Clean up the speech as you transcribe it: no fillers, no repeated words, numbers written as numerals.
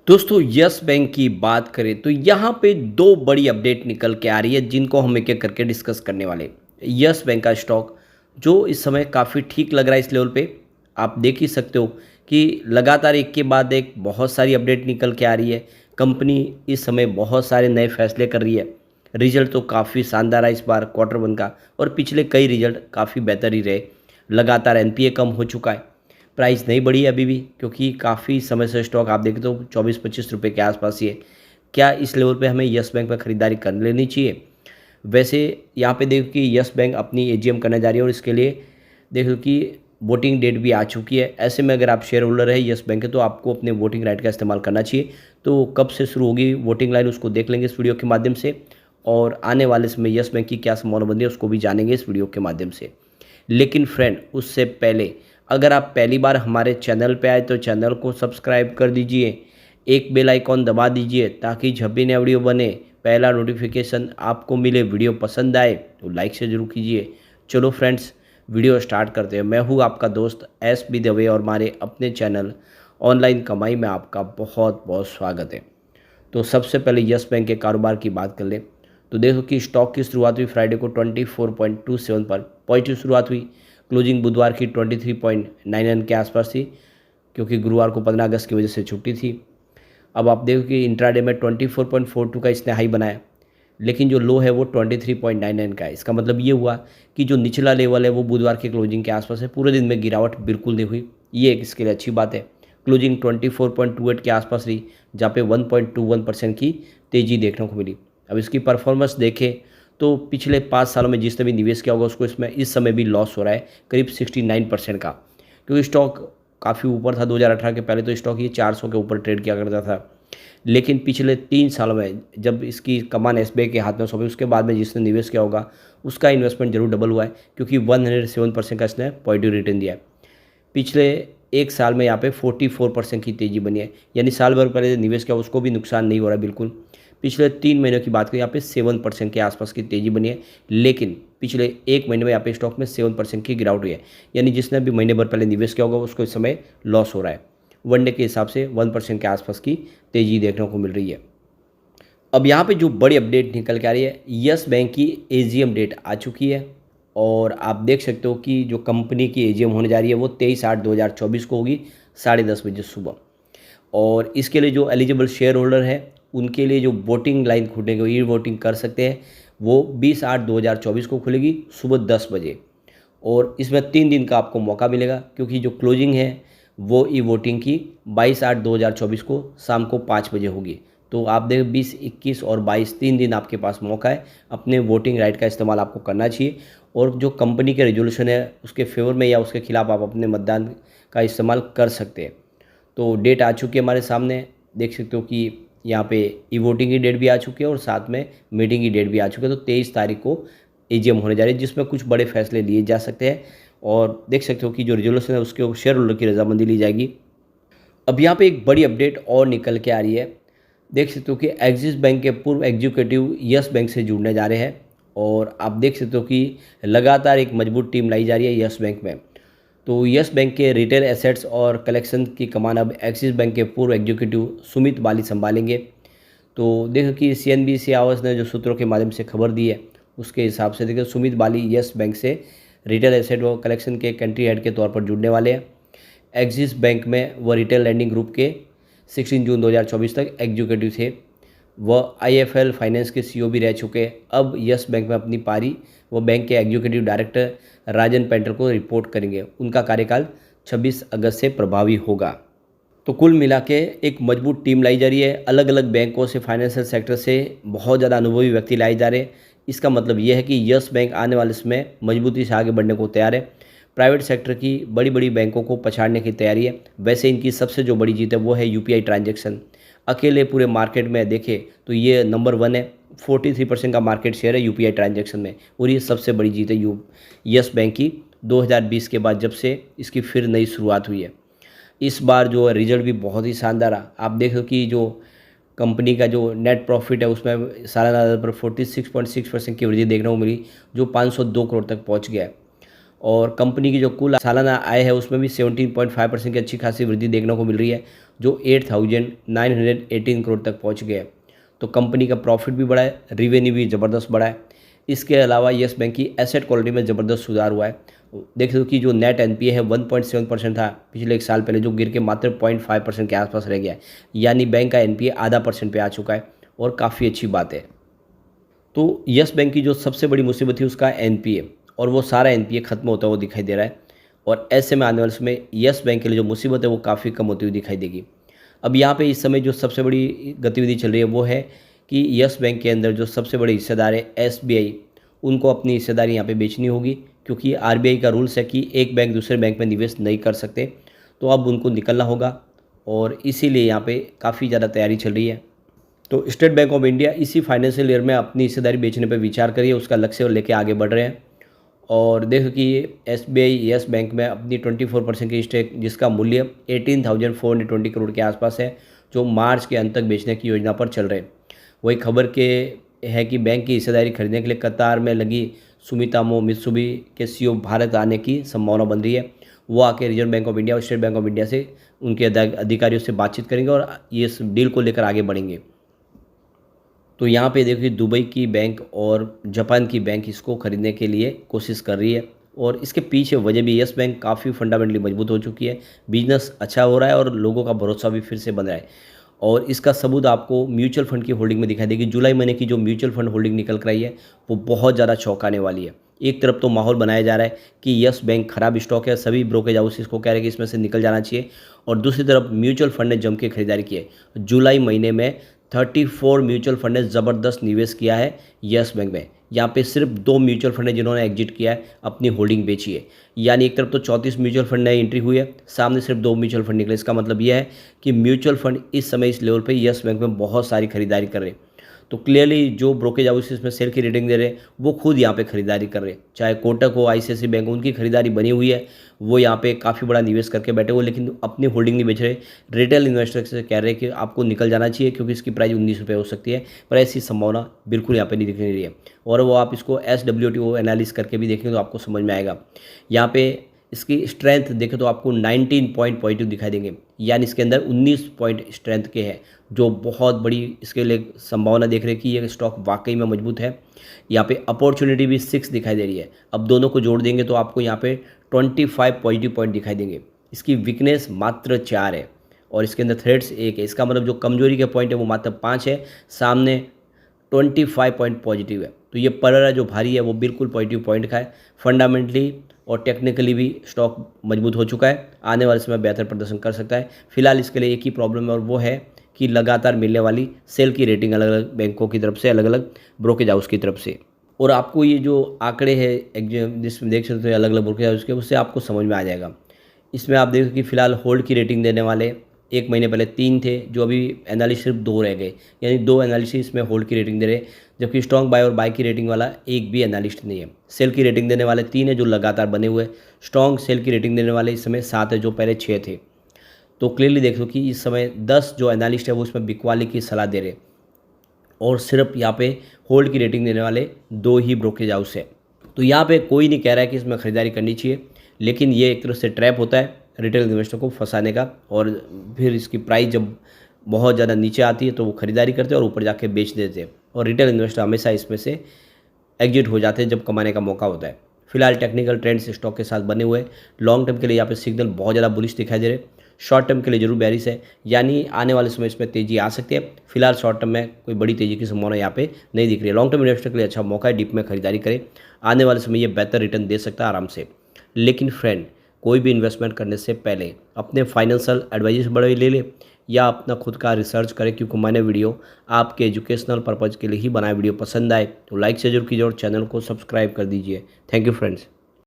दोस्तों yes bank की बात करें तो यहाँ पे दो बड़ी अपडेट निकल के आ रही है जिनको हम एक एक करके डिस्कस करने वाले। यस बैंक का स्टॉक जो इस समय काफ़ी ठीक लग रहा है इस लेवल पे, आप देख ही सकते हो कि लगातार एक के बाद एक बहुत सारी अपडेट निकल के आ रही है। कंपनी इस समय बहुत सारे नए फैसले कर रही है। रिजल्ट तो काफ़ी शानदार है इस बार क्वार्टर वन का, और पिछले कई रिजल्ट काफ़ी बेहतर ही रहे। लगातार एनपीए कम हो चुका है, प्राइस नहीं बढ़ी है अभी भी, क्योंकि काफ़ी समय से स्टॉक आप देखें तो 24-25 रुपये के आसपास ही है। क्या इस लेवल पे हमें यस बैंक पर ख़रीदारी कर लेनी चाहिए? वैसे यहाँ पे देखो कि यस बैंक अपनी एजीएम करने जा रही है, और इसके लिए देखो कि वोटिंग डेट भी आ चुकी है। ऐसे में अगर आप शेयर होल्डर है यस बैंक के तो आपको अपने वोटिंग राइट का इस्तेमाल करना चाहिए। तो कब से शुरू होगी वोटिंग लाइन उसको देख लेंगे इस वीडियो के माध्यम से, और आने वाले समय यस बैंक की क्या संभावना है उसको भी जानेंगे इस वीडियो के माध्यम से। लेकिन फ्रेंड उससे पहले अगर आप पहली बार हमारे चैनल पे आए तो चैनल को सब्सक्राइब कर दीजिए, एक बेल आइकॉन दबा दीजिए ताकि जब भी नया वीडियो बने पहला नोटिफिकेशन आपको मिले। वीडियो पसंद आए तो लाइक से जरूर कीजिए। चलो फ्रेंड्स वीडियो स्टार्ट करते हैं। मैं हूँ आपका दोस्त एस बी दवे और हमारे अपने चैनल ऑनलाइन कमाई में आपका बहुत बहुत स्वागत है। तो सबसे पहले यस बैंक के कारोबार की बात कर लें तो देखो कि स्टॉक की शुरुआत हुई फ्राइडे को 24.27 पर, पॉजिटिव शुरुआत हुई। क्लोजिंग बुधवार की 23.99 के आसपास थी, क्योंकि गुरुवार को 15 अगस्त की वजह से छुट्टी थी। अब आप देखो कि इंट्राडे में 24.42 का इसने हाई बनाया, लेकिन जो लो है वो 23.99 का है। इसका मतलब ये हुआ कि जो निचला लेवल है वो बुधवार के क्लोजिंग के आसपास है। पूरे दिन में गिरावट बिल्कुल नहीं हुई, ये एक इसके लिए अच्छी बात है। क्लोजिंग 24.28 के आसपास रही, जहाँ पे 1.21% की तेज़ी देखने को मिली। अब इसकी परफॉर्मेंस देखें तो पिछले 5 सालों में जिसने भी निवेश किया होगा उसको इसमें इस समय भी लॉस हो रहा है, करीब 69% का, क्योंकि स्टॉक काफ़ी ऊपर था। 2018 के पहले तो स्टॉक ये 400 के ऊपर ट्रेड किया करता था, लेकिन पिछले 3 सालों में जब इसकी कमान एसबीआई के हाथ में सौंपी उसके बाद में जिसने निवेश किया होगा उसका इन्वेस्टमेंट जरूर डबल हुआ है, क्योंकि 107% का इसने पॉजिटिव रिटर्न दिया है। पिछले एक साल में यहाँ पे 44% की तेज़ी बनी है, यानी साल भर पहले निवेश किया उसको भी नुकसान नहीं हो रहा है बिल्कुल। पिछले 3 महीनों की बात करें यहाँ पे 7% के आसपास की तेज़ी बनी है, लेकिन पिछले एक महीने में यहाँ पे स्टॉक में 7% की गिरावट हुई है। यानी जिसने भी महीने भर पहले निवेश किया होगा उसको इस समय लॉस हो रहा है। वनडे के हिसाब से 1% के आसपास की तेज़ी देखने को मिल रही है। अब यहाँ पे जो बड़ी अपडेट निकल के आ रही है, यस बैंक की एजीएम डेट आ चुकी है, और आप देख सकते हो कि जो कंपनी की एजीएम होने जा रही है वो 23/8/2024 को होगी 10:30 बजे सुबह। और इसके लिए जो एलिजिबल शेयर होल्डर है उनके लिए जो वोटिंग लाइन खुलने को ई वोटिंग कर सकते हैं वो 20/8/2024 को खुलेगी सुबह 10 बजे। और इसमें 3 दिन का आपको मौका मिलेगा, क्योंकि जो क्लोजिंग है वो ई वोटिंग की 22/8/2024 को शाम को 5 बजे होगी। तो आप देख 20, 21 और 22 3 दिन आपके पास मौका है, अपने वोटिंग राइट का इस्तेमाल आपको करना चाहिए। और जो कंपनी के रेजोल्यूशन है उसके फेवर में या उसके खिलाफ आप अपने मतदान का इस्तेमाल कर सकते हैं। तो डेट आ चुकी है हमारे सामने, देख सकते हो कि यहाँ पे ई वोटिंग की डेट भी आ चुकी है और साथ में मीटिंग की डेट भी आ चुकी है। तो 23 तारीख को एजीएम होने जा रही है, जिसमें कुछ बड़े फैसले लिए जा सकते हैं, और देख सकते हो कि जो रेजोल्यूशन है उसके शेयर होल्डर की रजामंदी ली जाएगी। अब यहाँ पे एक बड़ी अपडेट और निकल के आ रही है, देख सकते हो कि एक्सिस बैंक के पूर्व एग्जीक्यूटिव यस बैंक से जुड़ने जा रहे हैं, और आप देख सकते हो कि लगातार एक मजबूत टीम लाई जा रही है यस बैंक में। तो यस बैंक के रिटेल एसेट्स और कलेक्शन की कमान अब एक्सिस बैंक के पूर्व एग्जीक्यूटिव सुमित बाली संभालेंगे। तो देखो कि सीएनबीसी आवास ने जो सूत्रों के माध्यम से खबर दी है उसके हिसाब से देखिए सुमित बाली यस बैंक से रिटेल एसेट और कलेक्शन के कंट्री हेड के तौर पर जुड़ने वाले हैं। एक्सिस बैंक में वह रिटेल लैंडिंग ग्रुप के 16 जून 2024 तक एग्जीक्यूटिव थे। वह आईएफएल फाइनेंस के सीईओ भी रह चुके हैं। अब यस बैंक में अपनी पारी वह बैंक के एग्जीक्यूटिव डायरेक्टर राजन पेंटर को रिपोर्ट करेंगे। उनका कार्यकाल 26 अगस्त से प्रभावी होगा। तो कुल मिला के एक मजबूत टीम लाई जा रही है, अलग अलग बैंकों से, फाइनेंशियल सेक्टर से बहुत ज़्यादा अनुभवी व्यक्ति लाए जा रहे हैं। इसका मतलब यह है कि यस बैंक आने वाले समय मजबूती से आगे बढ़ने को तैयार है। प्राइवेट सेक्टर की बड़ी बड़ी बैंकों को पछाड़ने की तैयारी है। वैसे इनकी सबसे जो बड़ी जीत है वो है यूपीआई ट्रांजैक्शन। अकेले पूरे मार्केट में देखें तो ये नंबर 1 है, 43% का मार्केट शेयर है यूपीआई ट्रांजैक्शन में, और ये सबसे बड़ी जीत है यस बैंक की 2020 के बाद, जब से इसकी फिर नई शुरुआत हुई है। इस बार जो रिजल्ट भी बहुत ही शानदार रहा। आप देखो कि जो कंपनी का जो नेट प्रॉफिट है उसमें सालाना आधार पर 46.6% की वृद्धि देखने को मिली, जो 502 करोड़ तक पहुंच गया है। और कंपनी की जो कुल सालाना आय है उसमें भी 17.5% की अच्छी खासी वृद्धि देखने को मिल रही है, जो 8,918 करोड़ तक पहुंच गया है। तो कंपनी का प्रॉफिट भी बढ़ा है, रिवेन्यू भी ज़बरदस्त बढ़ा है। इसके अलावा येस बैंक की एसेट क्वालिटी में ज़बरदस्त सुधार हुआ है। देख लो कि जो नेट एनपीए है 1.7% था पिछले एक साल पहले, जो गिर के मात्र 0.5% के आसपास रह गया है, यानी बैंक का एनपीए आधा % पे आ चुका है और काफ़ी अच्छी बात है। तो यस बैंक की जो सबसे बड़ी मुसीबत थी उसका एनपीए, और वो सारा एनपीए खत्म होता हुआ दिखाई दे रहा है, और ऐसे में आने वाले समय यस बैंक के लिए जो मुसीबत है वो काफ़ी कम होती हुई दिखाई देगी। अब यहाँ पे इस समय जो सबसे बड़ी गतिविधि चल रही है वो है कि यस बैंक के अंदर जो सबसे बड़े हिस्सेदार है एसबीआई, उनको अपनी हिस्सेदारी यहाँ पे बेचनी होगी, क्योंकि आरबीआई का रूल्स है कि एक बैंक दूसरे बैंक में निवेश नहीं कर सकते। तो अब उनको निकलना होगा, और इसीलिए यहाँ पे काफ़ी ज़्यादा तैयारी चल रही है। तो स्टेट बैंक ऑफ इंडिया इसी फाइनेंशियल ईयर में अपनी हिस्सेदारी बेचने पर विचार करिए, उसका लक्ष्य लेके आगे बढ़ रहे हैं। और देखो कि एसबीआई यस बैंक में अपनी 24% की स्टेक, जिसका मूल्य 18,420 करोड़ के आसपास है, जो मार्च के अंत तक बेचने की योजना पर चल रहे हैं। वही खबर के है कि बैंक की हिस्सेदारी खरीदने के लिए कतार में लगी सुमितोमो मित्सुबिशी के सीईओ भारत आने की संभावना बन रही है। वो आके रिजर्व बैंक ऑफ इंडिया और स्टेट बैंक ऑफ इंडिया से उनके अधिकारियों से बातचीत करेंगे और ये डील को लेकर आगे बढ़ेंगे। तो यहाँ पे देखिए दुबई की बैंक और जापान की बैंक इसको खरीदने के लिए कोशिश कर रही है, और इसके पीछे वजह भी यस बैंक काफ़ी फंडामेंटली मजबूत हो चुकी है, बिजनेस अच्छा हो रहा है और लोगों का भरोसा भी फिर से बन रहा है। और इसका सबूत आपको म्यूचुअल फंड की होल्डिंग में दिखाई देगी। जुलाई महीने की जो म्यूचुअल फंड होल्डिंग निकल कर आई है वो बहुत ज़्यादा चौंकाने वाली है। एक तरफ तो माहौल बनाया जा रहा है कि यस बैंक खराब स्टॉक है, सभी ब्रोकरेज हाउस इसको कह रहे हैं कि इसमें से निकल जाना चाहिए, और दूसरी तरफ म्यूचुअल फंड ने जम के खरीदारी की है। जुलाई महीने में 34 म्यूचुअल फंड ने ज़बरदस्त निवेश किया है यस बैंक में। यहाँ पे सिर्फ 2 म्यूचुअल फंड है जिन्होंने एग्जिट किया है, अपनी होल्डिंग बेची है। यानी एक तरफ तो 34 म्यूचुअल फंड नई एंट्री हुई है, सामने सिर्फ 2 म्यूचुअल फंड निकले। इसका मतलब यह है कि म्यूचुअल फंड इस समय इस लेवल पे यस बैंक में बहुत सारी खरीदारी कर रहे हैं। तो क्लियरली जो ब्रोकेज हाउस इसमें सेल की रेटिंग दे रहे हैं वो खुद यहाँ पे खरीदारी कर रहे हैं, चाहे कोटक हो, आईसीआईसीआई बैंक, उनकी खरीदारी बनी हुई है, वो यहाँ पे काफ़ी बड़ा निवेश करके बैठे हुए, लेकिन अपनी होल्डिंग नहीं बेच रहे। रिटेल इन्वेस्टर से कह रहे हैं कि आपको निकल जाना चाहिए क्योंकि इसकी प्राइस 19 रुपये हो सकती है, पर ऐसी संभावना बिल्कुल यहाँ पे नहीं दिख रही है। और वो आप इसको SWTO एनालिस करके भी देखेंगे तो आपको समझ में आएगा। यहाँ पे इसकी स्ट्रेंथ देखें तो आपको 19 पॉइंट पॉजिटिव दिखाई देंगे, यानी इसके अंदर 19 पॉइंट स्ट्रेंथ के हैं, जो बहुत बड़ी इसके लिए संभावना देख रहे हैं कि ये स्टॉक वाकई में मजबूत है। यहाँ पे अपॉर्चुनिटी भी 6 दिखाई दे रही है। अब दोनों को जोड़ देंगे तो आपको यहाँ पे 25 पॉजिटिव पॉइंट दिखाई देंगे। इसकी वीकनेस मात्र 4 है और इसके अंदर थ्रेड्स 1 है। इसका मतलब जो कमजोरी के पॉइंट है वो मात्र 5 है, सामने 25 पॉइंट पॉजिटिव है। तो ये पलड़ा जो भारी है वो बिल्कुल पॉजिटिव पॉइंट का है। फंडामेंटली और टेक्निकली भी स्टॉक मजबूत हो चुका है, आने वाले समय बेहतर प्रदर्शन कर सकता है। फिलहाल इसके लिए एक ही प्रॉब्लम है और वो है कि लगातार मिलने वाली सेल की रेटिंग अलग अलग बैंकों की तरफ से, अलग अलग ब्रोकेज हाउस की तरफ से। और आपको ये जो आंकड़े हैं जिसमें देख सकते हो अलग अलग ब्रोकेज हाउस के, उससे आपको समझ में आ जाएगा। इसमें आप देखो कि फिलहाल होल्ड की रेटिंग देने वाले एक महीने पहले 3 थे, जो अभी एनालिस्ट सिर्फ 2 रह गए, यानी 2 एनालिस्ट इसमें होल्ड की रेटिंग दे रहे, जबकि स्ट्रॉन्ग बाय और बाय की रेटिंग वाला एक भी एनालिस्ट नहीं है। सेल की रेटिंग देने वाले 3 है जो लगातार बने हुए। स्ट्रॉन्ग सेल की रेटिंग देने वाले इस समय 7 है, जो पहले 6 थे। तो क्लियरली देख लो कि इस समय 10 जो एनालिस्ट है वो इसमें बिकवाली की सलाह दे रहे, और सिर्फ यहाँ पे होल्ड की रेटिंग देने वाले 2 ही ब्रोकेज हाउस है। तो यहाँ पे कोई नहीं कह रहा है कि इसमें खरीदारी करनी चाहिए, लेकिन ये एक तरह से ट्रैप होता है रिटेल इन्वेस्टर को फंसाने का, और फिर इसकी प्राइस जब बहुत ज़्यादा नीचे आती है तो वो खरीदारी करते हैं और ऊपर जाके बेच देते हैं, और रिटेल इन्वेस्टर हमेशा इसमें से एग्जिट हो जाते हैं जब कमाने का मौका होता है। फिलहाल टेक्निकल ट्रेंड्स स्टॉक के साथ बने हुए हैं। लॉन्ग टर्म के लिए यहाँ पे सिग्नल बहुत ज़्यादा बुलिश दिखाई दे रहे हैं, शॉर्ट टर्म के लिए जरूर बेरिश है, यानी आने वाले समय इसमें तेजी आ सकती है। फिलहाल शॉर्ट टर्म में कोई बड़ी तेजी की संभावना यहाँ पे नहीं दिख रही है। लॉन्ग टर्म इन्वेस्टर के लिए अच्छा मौका है, डिप में खरीदारी करें, आने वाले समय ये बेहतर रिटर्न दे सकता है आराम से। लेकिन फ्रेंड, कोई भी इन्वेस्टमेंट करने से पहले अपने फाइनेंशियल एडवाइजर बड़े ले ले या अपना खुद का रिसर्च करें, क्योंकि मैंने वीडियो आपके एजुकेशनल पर्पज़ के लिए ही बनाया। वीडियो पसंद आए तो लाइक से जरूर कीजिए और चैनल को सब्सक्राइब कर दीजिए। Thank you friends.